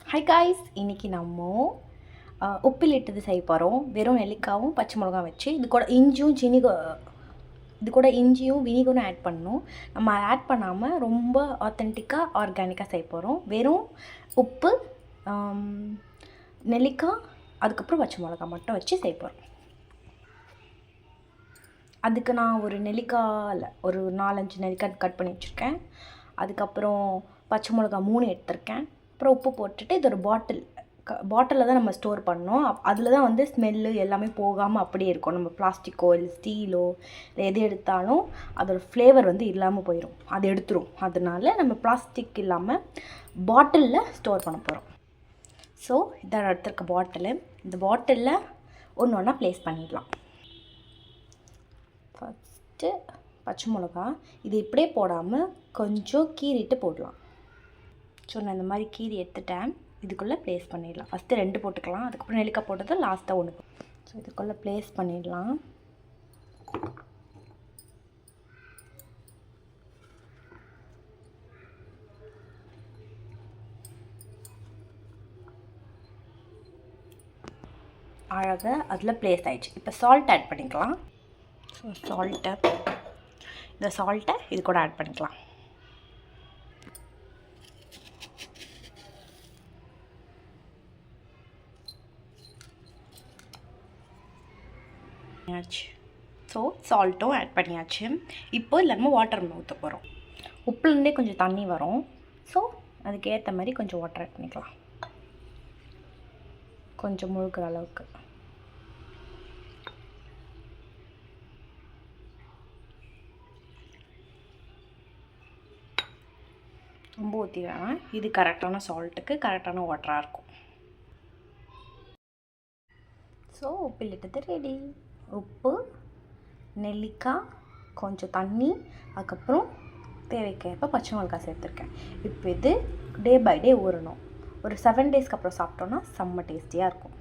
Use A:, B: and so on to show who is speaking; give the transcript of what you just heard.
A: Hi guys, இன்றைக்கி நம்ம உப்பிலிட்டது செய்ய போகிறோம். வெறும் நெல்லிக்காவும் பச்சை மிளகாவும் வச்சு இது கூட இஞ்சியும் வினிகரும் ஆட் பண்ணணும். நம்ம ஆட் பண்ணாமல் ரொம்ப ஆத்தென்டிக்காக ஆர்கானிக்காக செய்ய போகிறோம். வெறும் உப்பு, நெல்லிக்காய், அதுக்கப்புறம் பச்சை மிளகா மட்டும் வச்சு செய்ய போகிறோம். அதுக்கு நான் ஒரு நெல்லிக்காயில் ஒரு 4-5 நெல்லிக்காய் கட் பண்ணி வச்சுருக்கேன். அதுக்கப்புறம் பச்சை மிளகா 3 எடுத்திருக்கேன். அப்புறம் உப்பு போட்டுட்டு இது ஒரு பாட்டிலில் தான் நம்ம ஸ்டோர் பண்ணோம். அதில் தான் வந்து ஸ்மெல்லு எல்லாமே போகாமல் அப்படியே இருக்கும். நம்ம பிளாஸ்டிக்கோ இல்லை ஸ்டீலோ இல்லை எது எடுத்தாலும் அதோடய ஃப்ளேவர் வந்து இல்லாமல் போயிடும், அது எடுத்துரும். அதனால நம்ம பிளாஸ்டிக் இல்லாமல் பாட்டிலில் ஸ்டோர் பண்ண போகிறோம். ஸோ இதான் எடுத்துருக்க பாட்டிலு. இந்த பாட்டிலில் ஒன்று ஒன்றா ப்ளேஸ் பண்ணிடலாம். ஃபஸ்ட்டு பச்சை மிளகா இது இப்படியே போடாமல் கொஞ்சம் கீறிட்டு போடலாம். ஸோ நான் இந்த மாதிரி கீரி எடுத்துட்டேன். இதுக்குள்ளே ப்ளேஸ் பண்ணிடலாம். ஃபஸ்ட்டு 2 போட்டுக்கலாம், அதுக்கப்புறம் நெல்லிக்காய் போட்டது லாஸ்ட்டாக 1. ஸோ இதுக்குள்ளே ப்ளேஸ் பண்ணிடலாம். அழகாக அதில் ப்ளேஸ் ஆகிடுச்சு. இப்போ சால்ட் ஆட் பண்ணிக்கலாம். ஸோ இந்த சால்ட்டை இது கூட ஆட் பண்ணிக்கலாம். ஸோ சால்ட்டும் ஆட் பண்ணியாச்சு. இப்போ இல்லை நம்ம வாட்டர் ஊற்ற போகிறோம். உப்புலேருந்தே கொஞ்சம் தண்ணி வரும். ஸோ அதுக்கேற்ற மாதிரி கொஞ்சம் வாட்டர் ஆட் பண்ணிக்கலாம், கொஞ்சம் முழுக்கிற அளவுக்கு. ரொம்ப ஊற்றிடுவேன். இது கரெக்டான சால்ட்டுக்கு கரெக்டான வாட்டராக இருக்கும். ஸோ உப்பிலிட்டது ரெடி. உப்பு, நெல்லிக்காய், கொஞ்சம் தண்ணி, அதுக்கப்புறம் தேவைக்கேற்ப பச்சை மிளகாய் சேர்த்துருக்கேன். இப்போ இது டே பை டே ஊறணும். ஒரு 7 டேஸ்க்கு அப்புறம் சாப்பிட்டோன்னா செம்ம டேஸ்டியாக இருக்கும்.